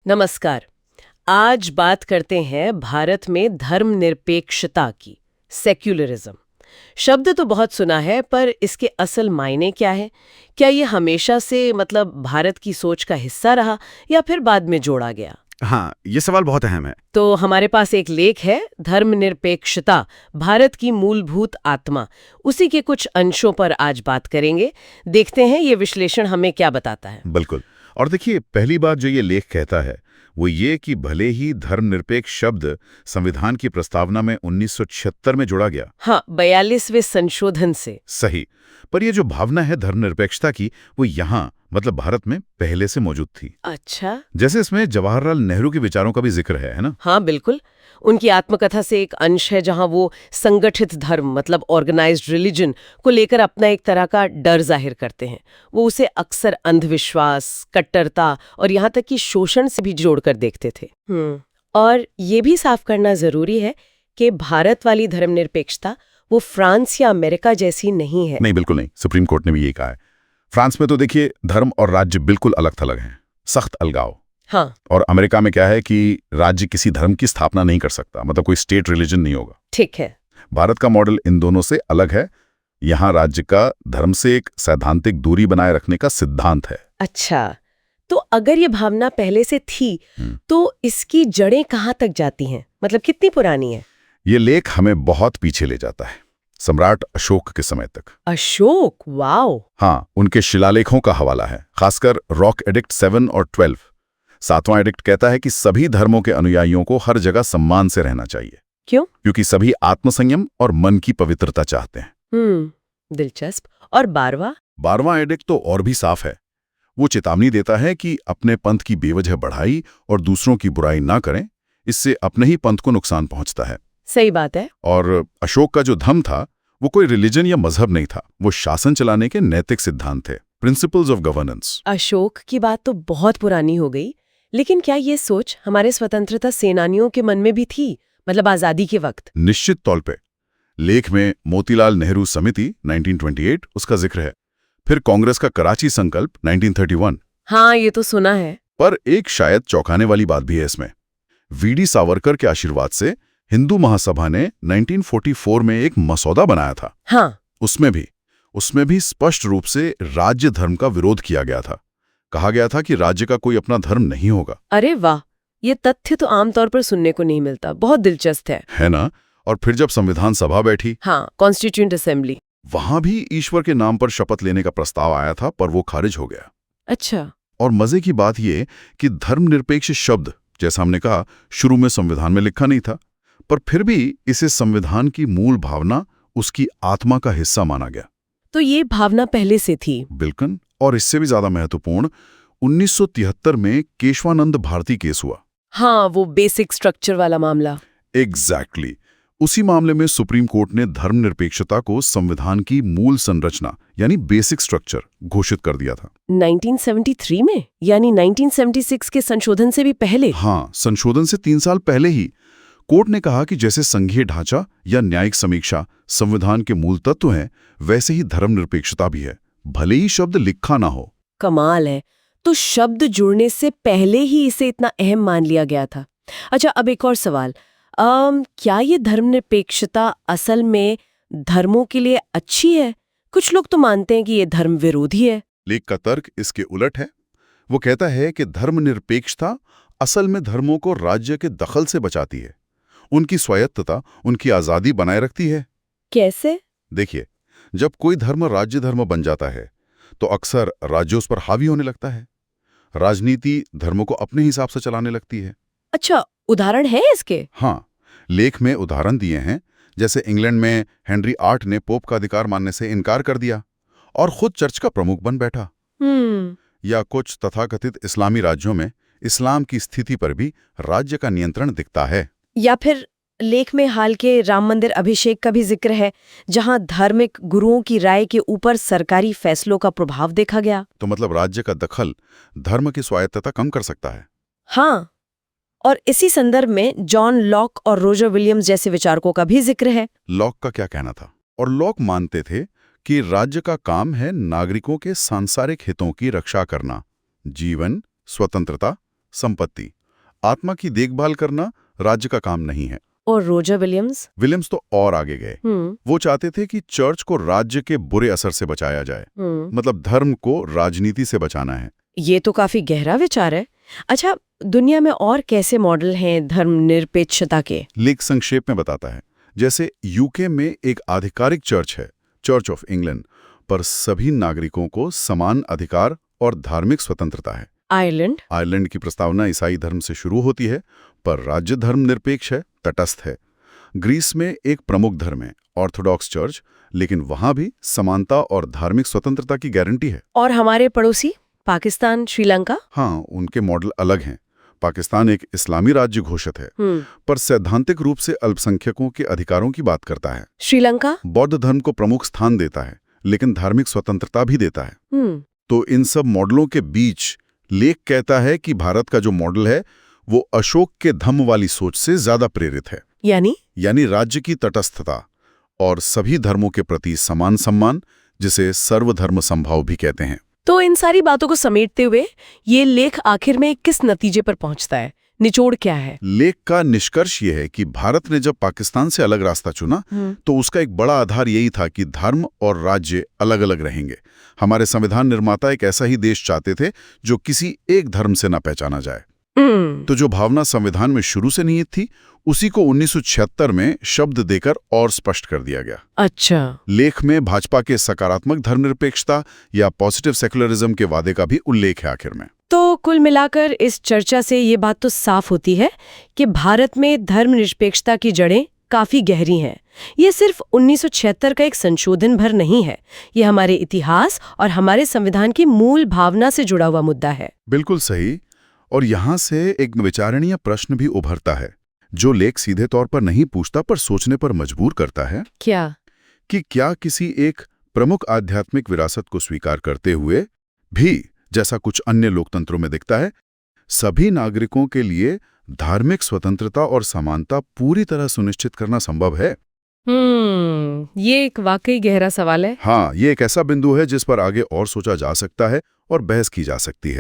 नमस्कार। आज बात करते हैं भारत में धर्मनिरपेक्षता की, सेक्युलरिज्म। शब्द तो बहुत सुना है, पर इसके असल मायने क्या है? क्या ये हमेशा से भारत की सोच का हिस्सा रहा या फिर बाद में जोड़ा गया? हाँ, ये सवाल बहुत अहम है। तो हमारे पास एक लेख है, धर्मनिरपेक्षता भारत की मूलभूत आत्मा। उसी के कुछ अंशों पर आज बात करेंगे। देखते हैं ये विश्लेषण हमें क्या बताता है। बिल्कुल। और देखिए, पहली बात जो ये लेख कहता है वो ये कि भले ही धर्मनिरपेक्ष शब्द संविधान की प्रस्तावना में 1976 में जोड़ा गया, हाँ, 42वें संशोधन से। सही, पर ये जो भावना है धर्मनिरपेक्षता की, वो यहाँ भारत में पहले से मौजूद थी। अच्छा। जैसे इसमें जवाहरलाल नेहरू के विचारों का भी जिक्र है ना? हाँ, बिल्कुल। उनकी आत्मकथा से एक अंश है जहां वो संगठित धर्म ऑर्गेनाइज्ड रिलीजन को लेकर अपना एक तरह का डर जाहिर करते हैं। वो उसे अक्सर अंधविश्वास, कट्टरता और यहाँ तक कि शोषण से भी जोड़कर देखते थे। और ये भी साफ करना जरूरी है कि भारत वाली धर्मनिरपेक्षता वो फ्रांस या अमेरिका जैसी नहीं है। नहीं, बिल्कुल नहीं। सुप्रीम कोर्ट ने भी ये कहा है। फ्रांस में तो देखिए, धर्म और राज्य बिल्कुल अलग थलग हैं, सख्त अलगाव। हाँ। और अमेरिका में क्या है कि राज्य किसी धर्म की स्थापना नहीं कर सकता, कोई स्टेट रिलीजन नहीं होगा। ठीक है। भारत का मॉडल इन दोनों से अलग है। यहाँ राज्य का धर्म से एक सैद्धांतिक दूरी बनाए रखने का सिद्धांत है। अच्छा, तो अगर ये भावना पहले से थी तो इसकी जड़ें कहाँ तक जाती हैं? कितनी पुरानी है? ये लेख हमें बहुत पीछे ले जाता है, सम्राट अशोक के समय तक। अशोक, वाओ। हाँ, उनके शिलालेखों का हवाला है, खासकर रॉक एडिक्ट 7 और 12। 7वां एडिक्ट कहता है कि सभी धर्मों के अनुयायियों को हर जगह सम्मान से रहना चाहिए। क्यों? क्योंकि सभी आत्मसंयम और मन की पवित्रता चाहते हैं। दिलचस्प। और 12वां एडिक्ट तो और भी साफ है। वो चेतावनी देता है कि अपने पंथ की बेवजह बढ़ाई और दूसरों की बुराई ना करें, इससे अपने ही पंथ को नुकसान पहुंचता है। सही बात है। और अशोक का जो धर्म था वो कोई रिलीजन या मजहब नहीं था, वो शासन चलाने के नैतिक सिद्धांत थे, प्रिंसिपल्स ऑफ गवर्नेंस। अशोक की बात तो बहुत पुरानी हो गई, लेकिन क्या ये सोच हमारे स्वतंत्रता सेनानियों के मन में भी थी, आजादी के वक्त? निश्चित तौर पे। लेख में मोतीलाल नेहरू समिति 1928 उसका जिक्र है, फिर कांग्रेस का कराची संकल्प 1931। हाँ, ये तो सुना है। पर एक शायद चौंकाने वाली बात भी है इसमें। वीडी सावरकर के आशीर्वाद से हिंदू महासभा ने 1944 में एक मसौदा बनाया था। हाँ। उसमें भी स्पष्ट रूप से राज्य धर्म का विरोध किया गया था। कहा गया था कि राज्य का कोई अपना धर्म नहीं होगा। अरे वाह, ये तथ्य तो आमतौर पर सुनने को नहीं मिलता। बहुत दिलचस्प है ना? और फिर जब संविधान सभा बैठी, हाँ, कॉन्स्टिट्यूएंट असेंबली, वहां भी ईश्वर के नाम पर शपथ लेने का प्रस्ताव आया था, पर वो खारिज हो गया। अच्छा। और मजे की बात ये कि धर्मनिरपेक्ष शब्द, जैसा हमने कहा, शुरू में संविधान में लिखा नहीं था, पर फिर भी इसे संविधान की मूल भावना, उसकी आत्मा का हिस्सा माना गया। तो ये भावना पहले से थी? बिल्कुल। और इससे भी ज्यादा महत्वपूर्ण, 1973 में केशवानंद भारती केस हुआ। हाँ, वो बेसिक स्ट्रक्चर वाला मामला। एग्जैक्टली। उसी मामले में सुप्रीम कोर्ट ने धर्मनिरपेक्षता को संविधान की मूल संरचना यानी बेसिक स्ट्रक्चर घोषित कर दिया था। 1973 में? यानी 1976 के संशोधन से भी पहले? हाँ, संशोधन से 3 साल पहले ही। कोर्ट ने कहा कि जैसे संघीय ढांचा या न्यायिक समीक्षा संविधान के मूल तत्व हैं, वैसे ही धर्मनिरपेक्षता भी है, भले ही शब्द लिखा ना हो। कमाल है। तो शब्द जुड़ने से पहले ही इसे इतना अहम मान लिया गया था। अच्छा, अब एक और सवाल। क्या ये धर्मनिरपेक्षता असल में धर्मों के लिए अच्छी है? कुछ लोग तो मानते हैं कि ये धर्म विरोधी है। लेख का तर्क इसके उलट है। वो कहता है कि धर्मनिरपेक्षता असल में धर्मों को राज्य के दखल से बचाती है, उनकी स्वायत्तता, उनकी आजादी बनाए रखती है। कैसे? देखिए, जब कोई धर्म राज्य धर्म बन जाता है तो अक्सर राज्य उस पर हावी होने लगता है। राजनीति धर्मों को अपने हिसाब से चलाने लगती है। अच्छा, उदाहरण है इसके? हाँ, लेख में उदाहरण दिए हैं। जैसे इंग्लैंड में हेनरी 8 ने पोप का अधिकार मानने से इनकार कर दिया और खुद चर्च का प्रमुख बन बैठा। या कुछ तथाकथित इस्लामी राज्यों में इस्लाम की स्थिति पर भी राज्य का नियंत्रण दिखता है। या फिर लेख में हाल के राम मंदिर अभिषेक का भी जिक्र है, जहां धार्मिक गुरुओं की राय के ऊपर सरकारी फैसलों का प्रभाव देखा गया। तो राज्य का दखल धर्म की स्वायत्तता कम कर सकता है। हाँ, और इसी संदर्भ में जॉन लॉक और रोजर विलियम्स जैसे विचारकों का भी जिक्र है। लॉक का क्या कहना था? और लॉक मानते थे कि राज्य का काम है नागरिकों के सांसारिक हितों की रक्षा करना, जीवन, स्वतंत्रता, संपत्ति आत्मा की देखभाल करना राज्य का काम नहीं है। और रोजर विलियम्स? विलियम्स तो और आगे गए। वो चाहते थे कि चर्च को राज्य के बुरे असर से बचाया जाए, मतलब धर्म को राजनीति से बचाना है। ये तो काफी गहरा विचार है। अच्छा, दुनिया में और कैसे मॉडल हैं धर्मनिरपेक्षता के? लेख संक्षेप में बताता है। जैसे यूके में एक आधिकारिक चर्च है, चर्च ऑफ इंग्लैंड, पर सभी नागरिकों को समान अधिकार और धार्मिक स्वतंत्रता है। आयरलैंड की प्रस्तावना ईसाई धर्म से शुरू होती है, पर राज्य धर्म निरपेक्ष है, तटस्थ है। ग्रीस में एक प्रमुख धर्म है, ऑर्थोडॉक्स चर्च, लेकिन वहां भी समानता और धार्मिक स्वतंत्रता की गारंटी है। और हमारे पड़ोसी पाकिस्तान, श्रीलंका? हाँ, उनके मॉडल अलग हैं। पाकिस्तान एक इस्लामी राज्य घोषित है, पर सैद्धांतिक रूप से अल्पसंख्यकों के अधिकारों की बात करता है। श्रीलंका बौद्ध धर्म को प्रमुख स्थान देता है, लेकिन धार्मिक स्वतंत्रता भी देता है। तो इन सब मॉडलों के बीच लेख कहता है कि भारत का जो मॉडल है वो अशोक के धम्म वाली सोच से ज्यादा प्रेरित है। यानी राज्य की तटस्थता और सभी धर्मों के प्रति समान सम्मान, जिसे सर्वधर्म समभाव भी कहते हैं। तो इन सारी बातों को समेटते हुए ये लेख आखिर में किस नतीजे पर पहुंचता है? निचोड़ क्या है? लेख का निष्कर्ष यह है कि भारत ने जब पाकिस्तान से अलग रास्ता चुना तो उसका एक बड़ा आधार यही था कि धर्म और राज्य अलग अलग रहेंगे। हमारे संविधान निर्माता एक ऐसा ही देश चाहते थे जो किसी एक धर्म से न पहचाना जाए। तो जो भावना संविधान में शुरू से निहित थी, उसी को 1976 में शब्द देकर और स्पष्ट कर दिया गया। अच्छा। लेख में भाजपा के सकारात्मक धर्मनिरपेक्षता या पॉजिटिव सेकुलरिज्म के वादे का भी उल्लेख है आखिर में। तो कुल मिलाकर इस चर्चा से ये बात तो साफ होती है कि भारत में धर्मनिरपेक्षता की जड़ें काफी गहरी हैं। ये सिर्फ 1976 का एक संशोधन भर नहीं है, ये हमारे इतिहास और हमारे संविधान की मूल भावना से जुड़ा हुआ मुद्दा है। बिल्कुल सही। और यहाँ से एक विचारणीय प्रश्न भी उभरता है, जो लेख सीधे तौर पर नहीं पूछता पर सोचने पर मजबूर करता है। क्या? कि क्या किसी एक प्रमुख आध्यात्मिक विरासत को स्वीकार करते हुए भी, जैसा कुछ अन्य लोकतंत्रों में दिखता है, सभी नागरिकों के लिए धार्मिक स्वतंत्रता और समानता पूरी तरह सुनिश्चित करना संभव है? ये एक वाकई गहरा सवाल है। हाँ, ये एक ऐसा बिंदु है जिस पर आगे और सोचा जा सकता है और बहस की जा सकती है।